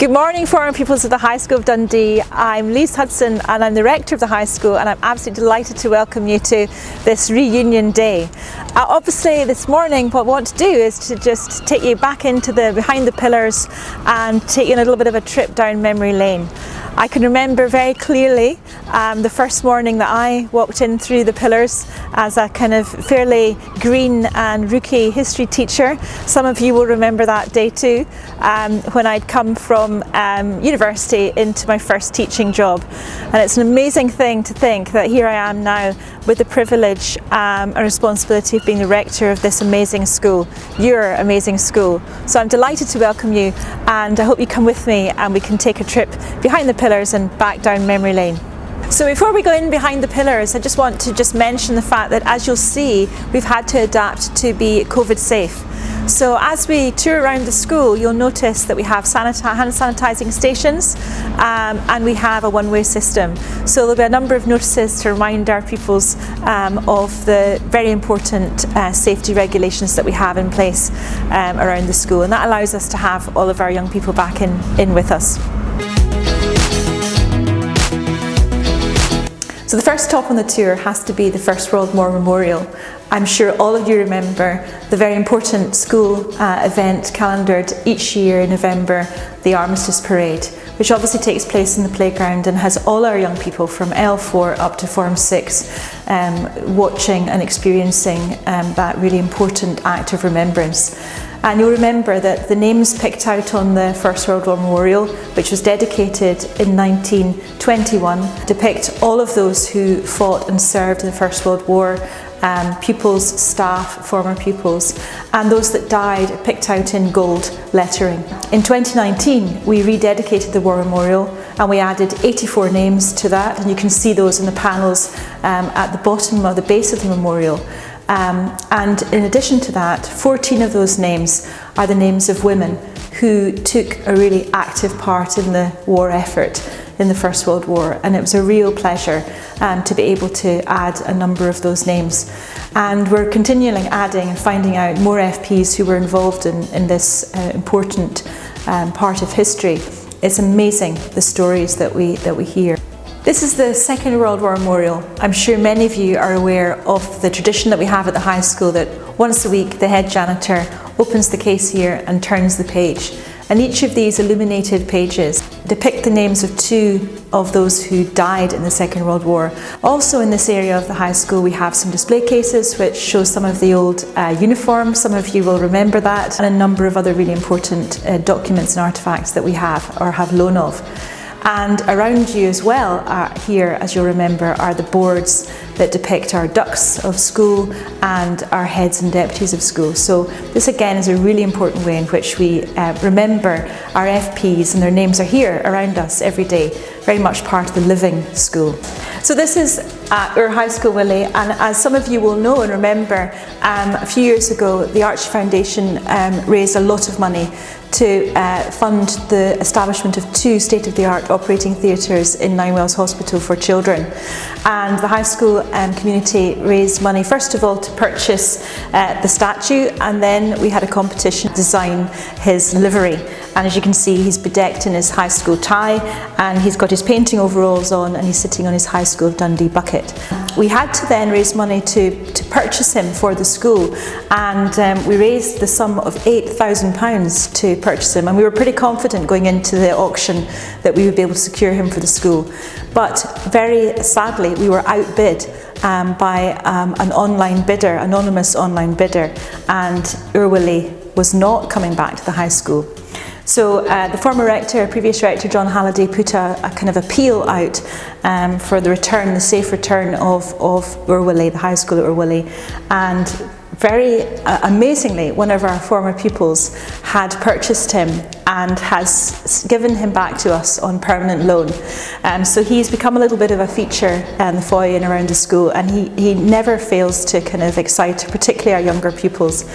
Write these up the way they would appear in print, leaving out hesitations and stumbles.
Good morning, former pupils of the High School of Dundee. I'm Lise Hudson and I'm the rector of the High School, and I'm absolutely delighted to welcome you to this reunion day. Obviously this morning what I want to do is to just take you back into the behind the pillars and take you on a little bit of a trip down memory lane. I can remember very clearly the first morning that I walked in through the pillars as a kind of fairly green and rookie history teacher. Some of you will remember that day too, when I'd come from university into my first teaching job. And it's an amazing thing to think that here I am now with the privilege and responsibility of being the rector of this amazing school, your amazing school. So I'm delighted to welcome you, and I hope you come with me and we can take a trip behind the pillars and back down memory lane. So before we go in behind the pillars, I just want to mention the fact that, as you'll see, we've had to adapt to be COVID safe. So as we tour around the school, you'll notice that we have hand sanitising stations and we have a one-way system. So there'll be a number of notices to remind our pupils of the very important safety regulations that we have in place around the school, and that allows us to have all of our young people back in with us. So the first stop on the tour has to be the First World War Memorial. I'm sure all of you remember the very important school event calendared each year in November, the Armistice Parade, which obviously takes place in the playground and has all our young people from L4 up to Form 6 watching and experiencing that really important act of remembrance. And you'll remember that the names picked out on the First World War Memorial, which was dedicated in 1921, depict all of those who fought and served in the First World War, pupils, staff, former pupils, and those that died picked out in gold lettering. In 2019, we rededicated the War Memorial and we added 84 names to that, and you can see those in the panels at the bottom of the base of the memorial. And in addition to that, 14 of those names are the names of women who took a really active part in the war effort in the First World War, and it was a real pleasure to be able to add a number of those names. And we're continually adding and finding out more FPs who were involved in this important part of history. It's amazing the stories that we hear. This is the Second World War Memorial. I'm sure many of you are aware of the tradition that we have at the high school that once a week the head janitor opens the case here and turns the page. And each of these illuminated pages depict the names of two of those who died in the Second World War. Also in this area of the high school we have some display cases which show some of the old uniforms, some of you will remember that, and a number of other really important documents and artefacts that we have or have loan of. And around you as well, here, as you'll remember, are the boards that depict our ducks of school and our heads and deputies of school. So this again is a really important way in which we remember our FPs, and their names are here around us every day, very much part of the living school. So this is our High School Willie, and as some of you will know and remember, a few years ago the Archie Foundation raised a lot of money to fund the establishment of two state-of-the-art operating theatres in Ninewells Hospital for children. And the high school community raised money first of all to purchase the statue, and then we had a competition to design his livery. And as you can see, he's bedecked in his high school tie, and he's got his painting overalls on, and he's sitting on his High School of Dundee bucket. We had to then raise money to purchase him for the school, and we raised the sum of £8,000 to purchase him, and we were pretty confident going into the auction that we would be able to secure him for the school. But very sadly we were outbid by an online bidder, anonymous online bidder, and Willie was not coming back to the high school. So the former rector, previous rector John Halliday, put a kind of appeal out for the return, the safe return of Willie, the high school at Willie, and very amazingly, one of our former pupils had purchased him and has given him back to us on permanent loan. So he's become a little bit of a feature in the foyer and around the school, and he never fails to kind of excite particularly our younger pupils.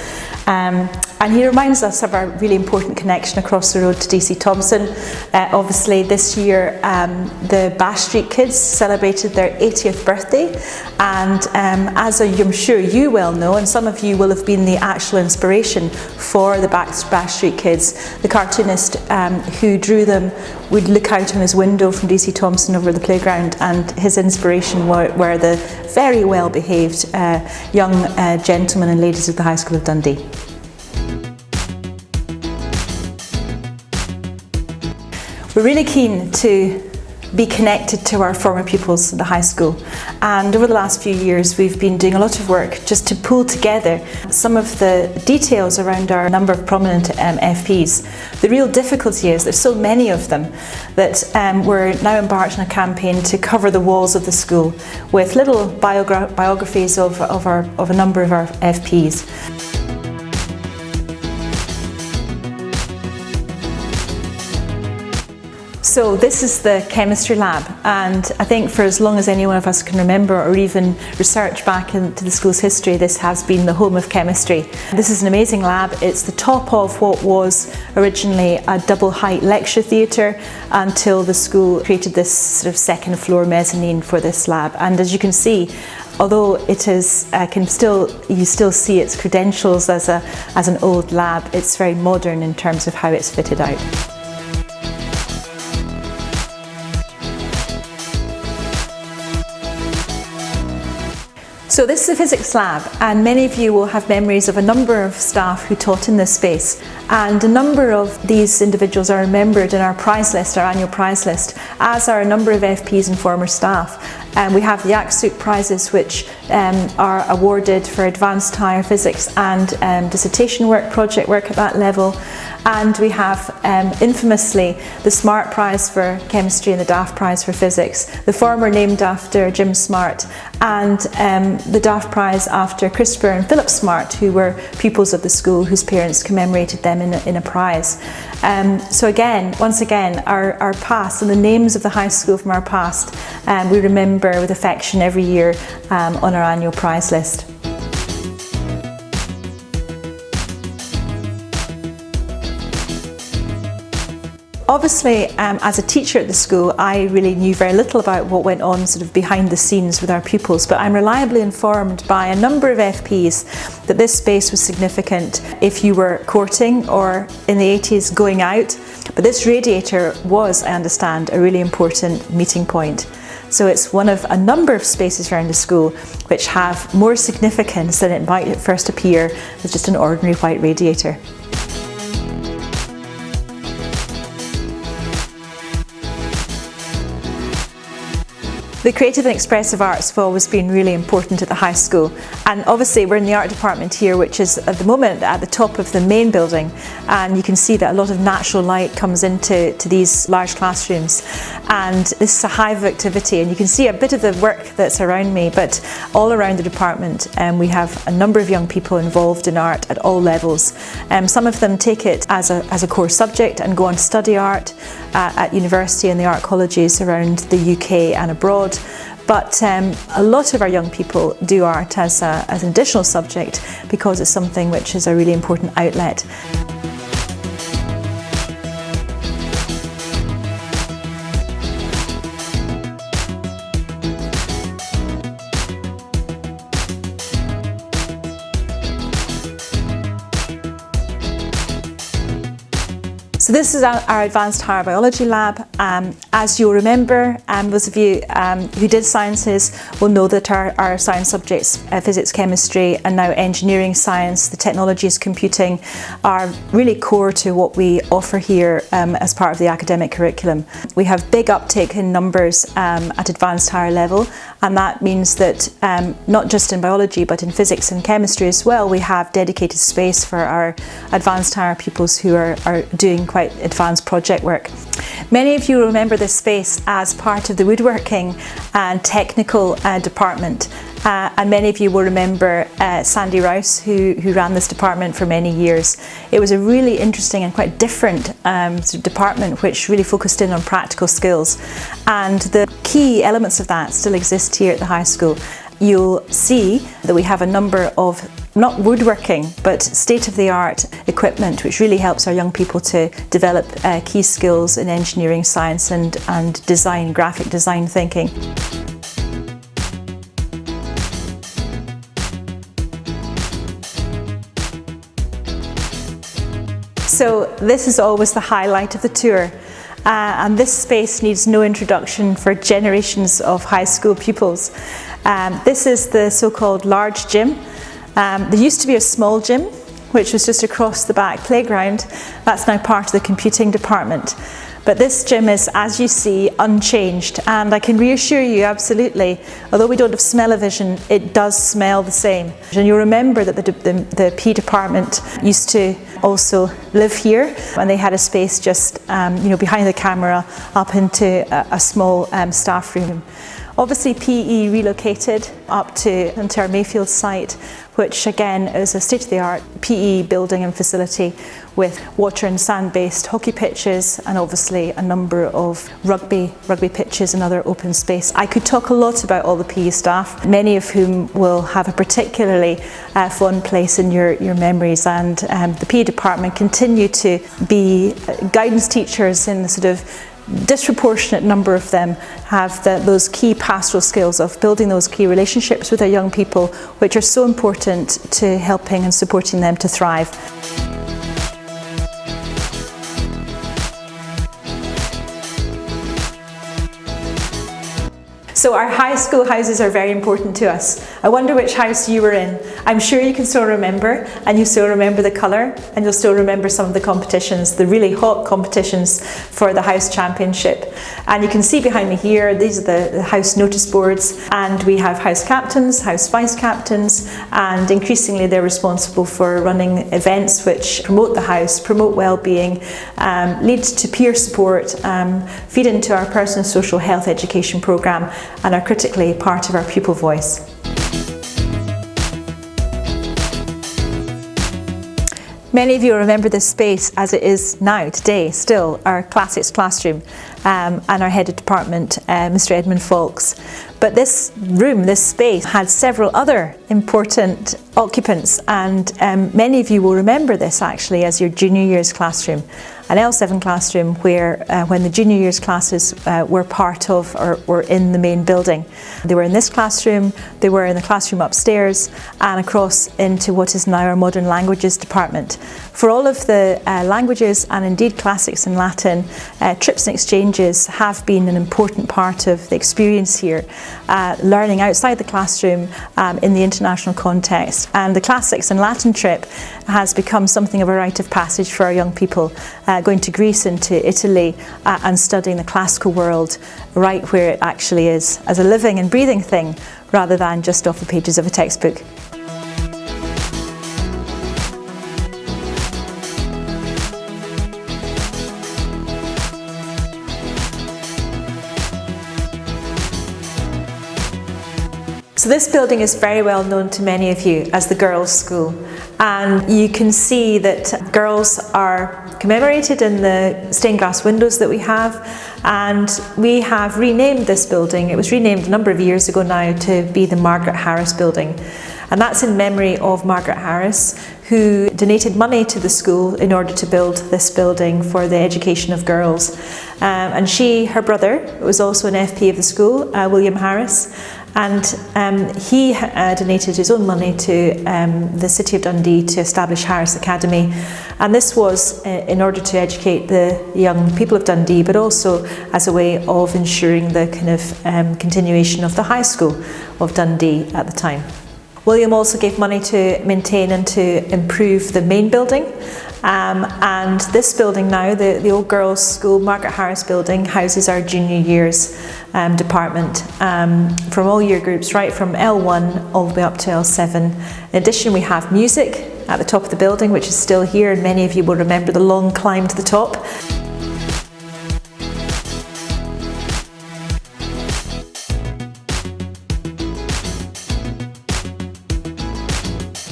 And he reminds us of our really important connection across the road to DC Thompson. Obviously this year the Bash Street kids celebrated their 80th birthday, and as I'm sure you well know, and some of you will have been the actual inspiration for the Bash Street kids, the cartoon cartoonist who drew them would look out on his window from DC Thomson over the playground, and his inspiration were the very well behaved young gentlemen and ladies of the High School of Dundee. We're really keen to be connected to our former pupils at the high school, and over the last few years we've been doing a lot of work just to pull together some of the details around our number of prominent FPs. The real difficulty is there's so many of them that we're now embarked on a campaign to cover the walls of the school with little biographies of a number of our FPs. So this is the chemistry lab, and I think for as long as any one of us can remember or even research back into the school's history, this has been the home of chemistry. This is an amazing lab. It's the top of what was originally a double height lecture theatre until the school created this sort of second floor mezzanine for this lab. And as you can see, although it is, you still see its credentials as an old lab, it's very modern in terms of how it's fitted out. So this is the physics lab, and many of you will have memories of a number of staff who taught in this space, and a number of these individuals are remembered in our prize list, our annual prize list, as are a number of FPs and former staff. And we have the ACSUC prizes, which are awarded for advanced higher physics and dissertation work, project work at that level. And we have infamously the Smart Prize for Chemistry and the Daft Prize for Physics, the former named after Jim Smart, and the Daft Prize after Christopher and Philip Smart, who were pupils of the school whose parents commemorated them in a prize. So again, once again, our past and the names of the high school from our past, we remember with affection every year on our annual prize list. Obviously, as a teacher at the school, I really knew very little about what went on sort of behind the scenes with our pupils, but I'm reliably informed by a number of FPs that this space was significant if you were courting or in the 80s going out. But this radiator was, I understand, a really important meeting point. So it's one of a number of spaces around the school which have more significance than it might at first appear as just an ordinary white radiator. The creative and expressive arts have always been really important at the high school, and obviously we're in the art department here, which is at the moment at the top of the main building, and you can see that a lot of natural light comes into these large classrooms, and this is a hive of activity, and you can see a bit of the work that's around me, but all around the department we have a number of young people involved in art at all levels. Some of them take it as a core subject and go on to study art at university and the art colleges around the UK and abroad. But a lot of our young people do art as an additional subject because it's something which is a really important outlet. So this is our advanced higher biology lab. As you'll remember, those of you who did sciences will know that our science subjects, physics, chemistry, and now engineering science, the technologies, computing, are really core to what we offer here as part of the academic curriculum. We have big uptake in numbers at advanced higher level, and that means that not just in biology but in physics and chemistry as well, we have dedicated space for our advanced higher pupils who are doing quite advanced project work. Many of you remember this space as part of the woodworking and technical department, and many of you will remember Sandy Rouse, who ran this department for many years. It was a really interesting and quite different sort of department which really focused in on practical skills, and the key elements of that still exist here at the high school. You'll see that we have a number of not woodworking but state-of-the-art equipment which really helps our young people to develop key skills in engineering, science and design, graphic design thinking. So this is always the highlight of the tour. And this space needs no introduction for generations of high school pupils. This is the so-called large gym. There used to be a small gym, which was just across the back playground. That's now part of the computing department. But this gym is, as you see, unchanged, and I can reassure you absolutely, although we don't have smell-o-vision, it does smell the same. And you'll remember that the PE department used to also live here, and they had a space just behind the camera up into a small staff room. Obviously PE relocated into our Mayfield site, which again is a state-of-the-art PE building and facility with water and sand-based hockey pitches and obviously a number of rugby pitches and other open space. I could talk a lot about all the PE staff, many of whom will have a particularly fond place in your memories, and the PE department continue to be guidance teachers in the sort of disproportionate number of them have those key pastoral skills of building those key relationships with our young people, which are so important to helping and supporting them to thrive. So our high school houses are very important to us. I wonder which house you were in. I'm sure you can still remember, and you still remember the colour, and you'll still remember some of the competitions, the really hot competitions for the house championship. And you can see behind me here, these are the house notice boards, and we have house captains, house vice captains, and increasingly they're responsible for running events which promote the house, promote well-being, lead to peer support, feed into our personal social health education programme, and are critically part of our pupil voice. Many of you will remember this space as it is now, today, still, our classics classroom and our head of department, Mr. Edmund Fawkes. But this room, this space, had several other important occupants, and many of you will remember this actually as your junior year's classroom. An L7 classroom where when the junior year's classes were part of or were in the main building. They were in this classroom, they were in the classroom upstairs and across into what is now our modern languages department. For all of the languages and indeed classics and Latin, trips and exchanges have been an important part of the experience here. Learning outside the classroom in the international context, and the classics and Latin trip has become something of a rite of passage for our young people, going to Greece and to Italy and studying the classical world right where it actually is, as a living and breathing thing rather than just off the pages of a textbook. So this building is very well known to many of you as the girls' school, and you can see that girls are commemorated in the stained glass windows that we have, and we have renamed this building. It was renamed a number of years ago now to be the Margaret Harris building, and that's in memory of Margaret Harris, who donated money to the school in order to build this building for the education of girls. And her brother was also an FP of the school, William Harris, and he donated his own money to the City of Dundee to establish Harris Academy, and this was in order to educate the young people of Dundee, but also as a way of ensuring the kind of continuation of the high school of Dundee at the time. William also gave money to maintain and to improve the main building, and this building now, the old girls' school, Margaret Harris building, houses our junior years department from all year groups, right from L1 all the way up to L7. In addition, we have music at the top of the building, which is still here, and many of you will remember the long climb to the top.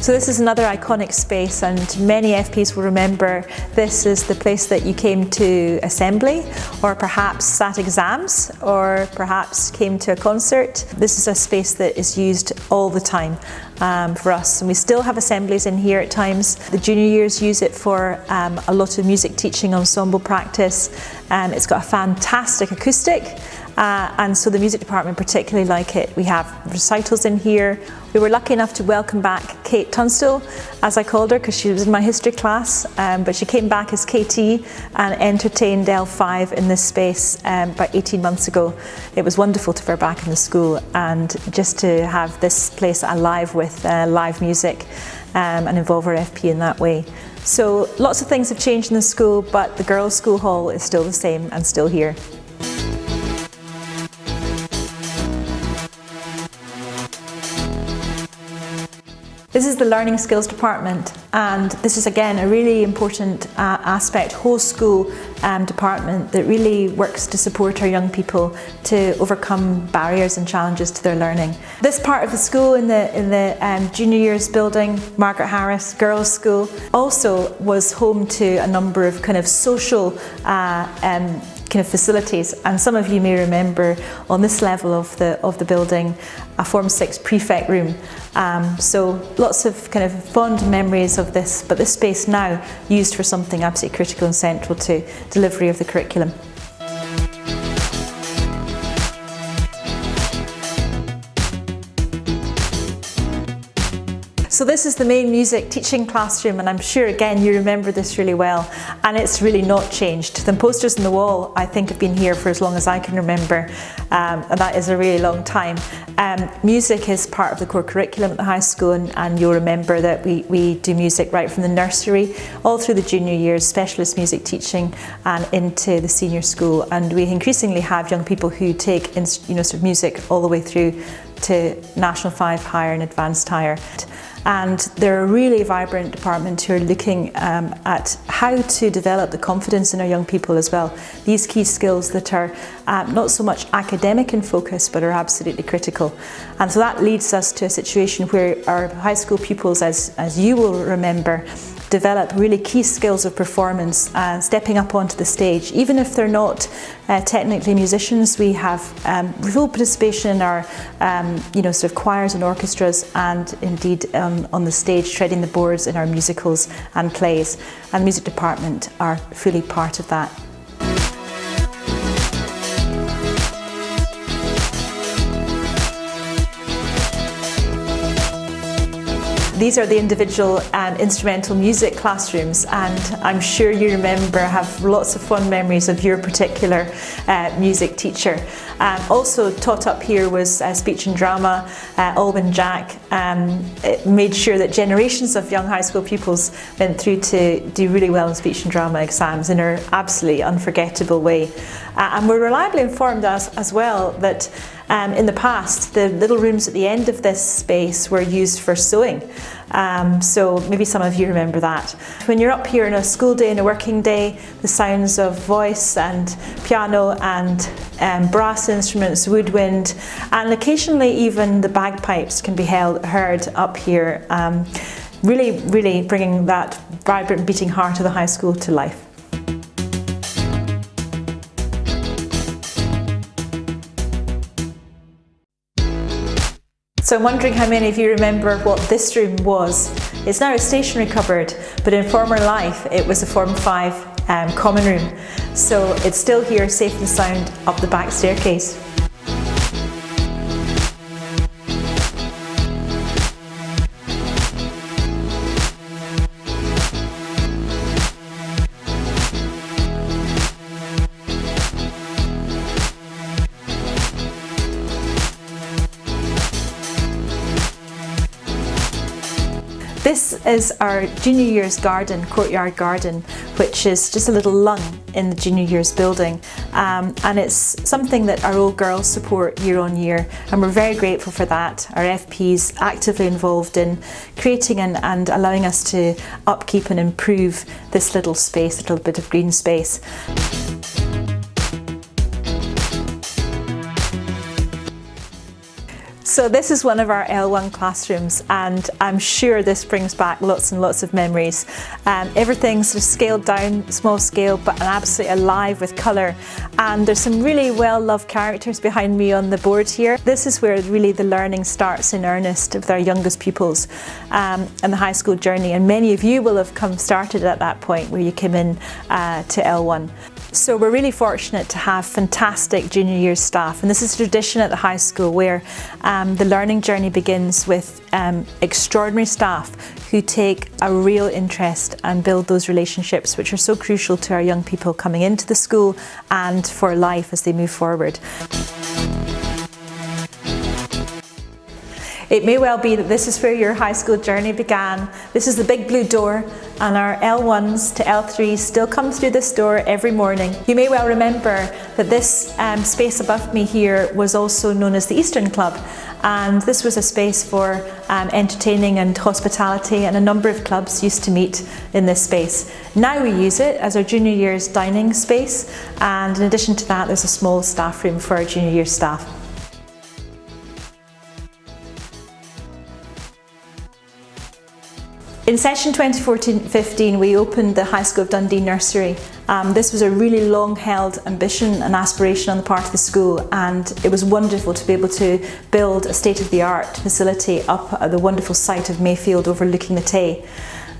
So this is another iconic space, and many FPs will remember this is the place that you came to assembly, or perhaps sat exams, or perhaps came to a concert. This is a space that is used all the time for us, and we still have assemblies in here at times. The junior years use it for a lot of music teaching, ensemble practice. It's got a fantastic acoustic, and so the music department particularly like it. We have recitals in here. We were lucky enough to welcome back Kate Tunstall, as I called her, because she was in my history class, but she came back as KT and entertained L5 in this space about 18 months ago. It was wonderful to have her back in the school, and just to have this place alive with live music and involve our FP in that way. So lots of things have changed in the school, but the girls' school hall is still the same and still here. This is the Learning Skills Department, and this is again a really important aspect, whole school department that really works to support our young people to overcome barriers and challenges to their learning. This part of the school in the junior years building, Margaret Harris Girls' School, also was home to a number of kind of social facilities, and some of you may remember on this level of the building a Form 6 prefect room. So lots of kind of fond memories of this, but this space now used for something absolutely critical and central to delivery of the curriculum. So this is the main music teaching classroom, and I'm sure again you remember this really well, and it's really not changed. The posters on the wall I think have been here for as long as I can remember, and that is a really long time. Music is part of the core curriculum at the high school, and you'll remember that we do music right from the nursery all through the junior years, specialist music teaching, and into the senior school, and we increasingly have young people who take sort of music all the way through to National 5 higher and advanced higher. And they're a really vibrant department who are looking at how to develop the confidence in our young people as well. These key skills that are not so much academic in focus, but are absolutely critical. And so that leads us to a situation where our high school pupils, as you will remember, develop really key skills of performance, stepping up onto the stage. Even if they're not technically musicians, we have full participation in our sort of choirs and orchestras, and indeed on the stage treading the boards in our musicals and plays, and the music department are fully part of that. These are the individual and instrumental music classrooms, and I'm sure you remember, have lots of fond memories of your particular music teacher. Also taught up here was speech and drama. Alwyn Jack made sure that generations of young high school pupils went through to do really well in speech and drama exams in her absolutely unforgettable way. And we're reliably informed as well that in the past, the little rooms at the end of this space were used for sewing. So maybe some of you remember that. When you're up here on a school day and a working day, the sounds of voice and piano and brass instruments, woodwind, and occasionally even the bagpipes can be heard up here, really bringing that vibrant beating heart of the high school to life. So I'm wondering how many of you remember what this room was. It's now a stationary cupboard, but in former life it was a Form 5 common room. So it's still here, safe and sound, up the back staircase. This is our junior year's garden, courtyard garden, which is just a little lung in the junior year's building, and it's something that our old girls support year on year, and we're very grateful for that. Our FP's actively involved in creating and allowing us to upkeep and improve this little space, little bit of green space. So this is one of our L1 classrooms, and I'm sure this brings back lots and lots of memories. Everything's sort of scaled down, small scale, but absolutely alive with colour. And there's some really well-loved characters behind me on the board here. This is where really the learning starts in earnest with our youngest pupils and the high school journey. And many of you will have started at that point where you came in to L1. So we're really fortunate to have fantastic junior year staff, and this is a tradition at the high school where the learning journey begins with extraordinary staff who take a real interest and build those relationships which are so crucial to our young people coming into the school and for life as they move forward. It may well be that this is where your high school journey began. This is the big blue door, and our L1s to L3s still come through this door every morning. You may well remember that this space above me here was also known as the Eastern Club, and this was a space for entertaining and hospitality, and a number of clubs used to meet in this space. Now we use it as our junior year's dining space, and in addition to that there's a small staff room for our junior year staff. In session 2014-15 we opened the High School of Dundee Nursery. This was a really long held ambition and aspiration on the part of the school, and it was wonderful to be able to build a state-of-the-art facility up at the wonderful site of Mayfield overlooking the Tay.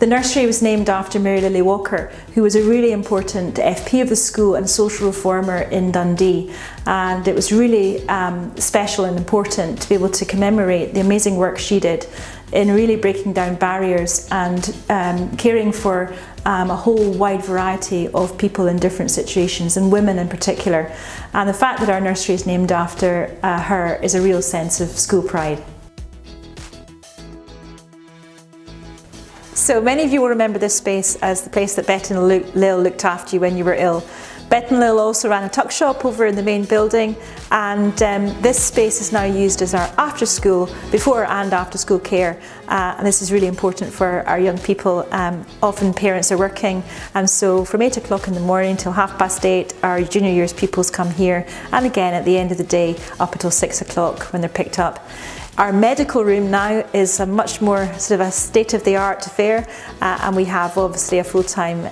The nursery was named after Mary Lily Walker, who was a really important FP of the school and social reformer in Dundee, and it was really special and important to be able to commemorate the amazing work she did in really breaking down barriers and caring for a whole wide variety of people in different situations, and women in particular. And the fact that our nursery is named after her is a real sense of school pride. So many of you will remember this space as the place that Bet and Lil looked after you when you were ill. Bet and Lil also ran a tuck shop over in the main building, and this space is now used as our after school, before and after school care, and this is really important for our young people. Often parents are working, and so from 8 o'clock in the morning till 8:30 our junior year's pupils come here, and again at the end of the day up until 6 o'clock when they're picked up. Our medical room now is a much more sort of a state-of-the-art affair, and we have obviously a full-time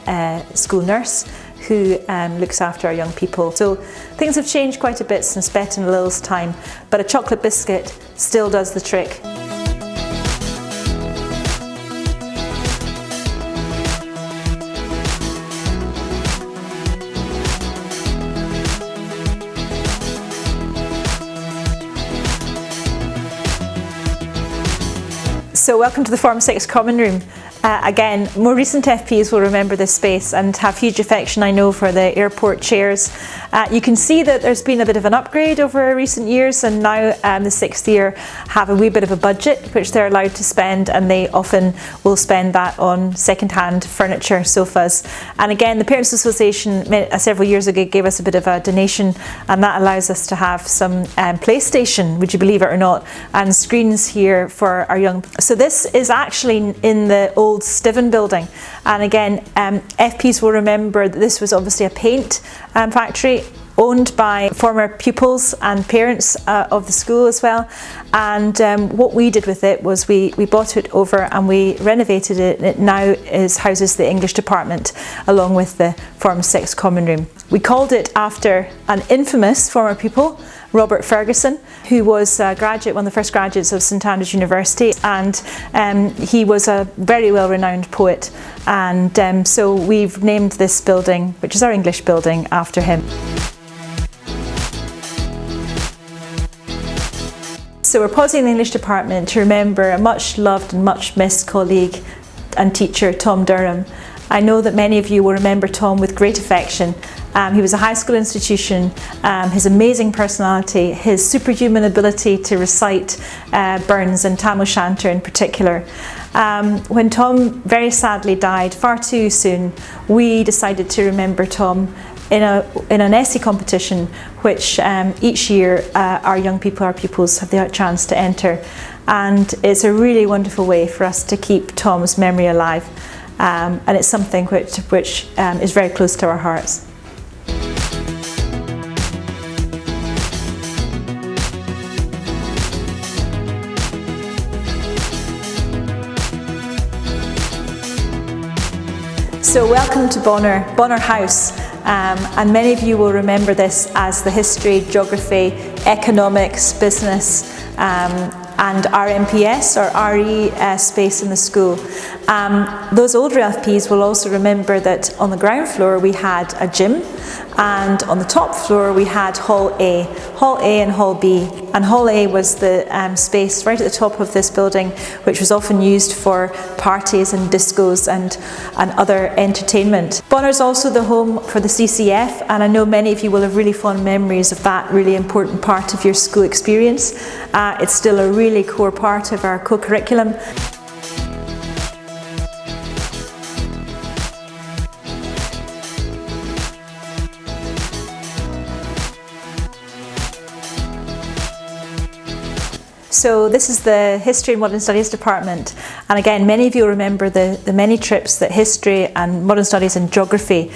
school nurse who looks after our young people. So things have changed quite a bit since Bet and Lil's time, but a chocolate biscuit still does the trick. So welcome to the Form 6 Common Room. Again, more recent FPs will remember this space and have huge affection, I know, for the airport chairs. You can see that there's been a bit of an upgrade over recent years, and now the 6th year have a wee bit of a budget which they're allowed to spend, and they often will spend that on second-hand furniture, sofas. And again, the Parents Association several years ago gave us a bit of a donation, and that allows us to have some PlayStation, would you believe it or not, and screens here for our young. So this is actually in the old Stiven building, and again FPs will remember that this was obviously a paint factory owned by former pupils and parents of the school as well, and what we did with it was we bought it over and we renovated it, and it now houses the English department along with the Form 6 Common Room. We called it after an infamous former pupil, Robert Ferguson, who was a graduate, one of the first graduates of St Andrews University, and he was a very well-renowned poet, and so we've named this building, which is our English building, after him. So we're pausing in the English department to remember a much loved and much missed colleague and teacher, Tom Durham. I know that many of you will remember Tom with great affection. He was a high school institution, his amazing personality, his superhuman ability to recite Burns and Tam O'Shanter in particular. When Tom very sadly died far too soon, we decided to remember Tom in an essay competition which each year our young people, our pupils, have the chance to enter, and it's a really wonderful way for us to keep Tom's memory alive, and it's something which is very close to our hearts. So welcome to Bonner House, and many of you will remember this as the history, geography, economics, business and RMPS or RE space in the school. Those older FPs will also remember that on the ground floor we had a gym and on the top floor we had Hall A and Hall B. And Hall A was the space right at the top of this building, which was often used for parties and discos and other entertainment. Bonner is also the home for the CCF, and I know many of you will have really fond memories of that really important part of your school experience. It's still a really core part of our co-curriculum. So this is the History and Modern Studies department, and again many of you will remember the many trips that History and Modern Studies and Geography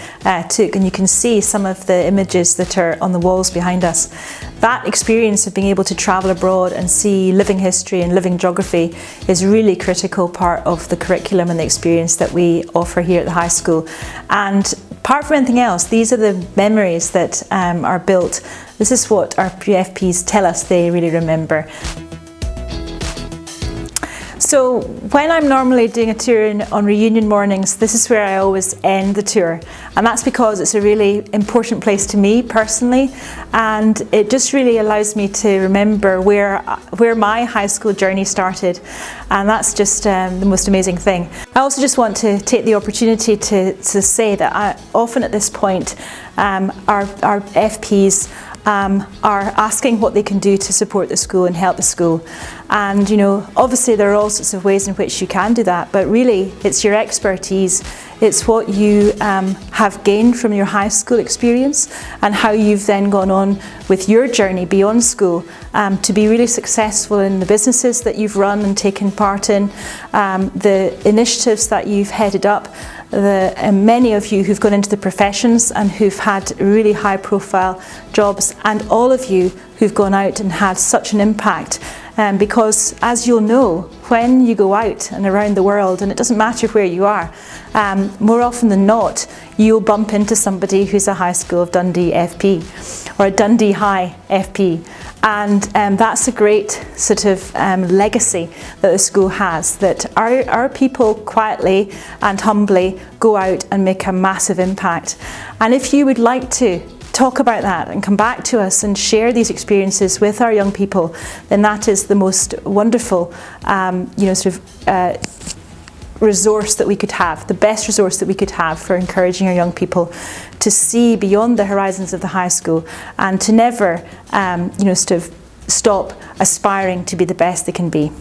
took, and you can see some of the images that are on the walls behind us. That experience of being able to travel abroad and see living history and living geography is a really critical part of the curriculum and the experience that we offer here at the high school. And apart from anything else, these are the memories that are built. This is what our FPs tell us they really remember. So when I'm normally doing a tour on reunion mornings, this is where I always end the tour, and that's because it's a really important place to me personally, and it just really allows me to remember where my high school journey started, and that's just the most amazing thing. I also just want to take the opportunity to say that often at this point our FPs are asking what they can do to support the school and help the school. And you know, obviously there are all sorts of ways in which you can do that, but really it's your expertise, it's what you have gained from your high school experience and how you've then gone on with your journey beyond school to be really successful in the businesses that you've run and taken part in, the initiatives that you've headed up, many of you who've gone into the professions and who've had really high profile jobs, and all of you who've gone out and had such an impact. Because as you'll know, when you go out and around the world, and it doesn't matter where you are, more often than not, you'll bump into somebody who's a High School of Dundee FP or a Dundee High FP. And that's a great sort of legacy that the school has, that our people quietly and humbly go out and make a massive impact. And if you would like to talk about that and come back to us and share these experiences with our young people, then that is the most wonderful resource that we could have, the best resource that we could have for encouraging our young people to see beyond the horizons of the high school and to never stop aspiring to be the best they can be.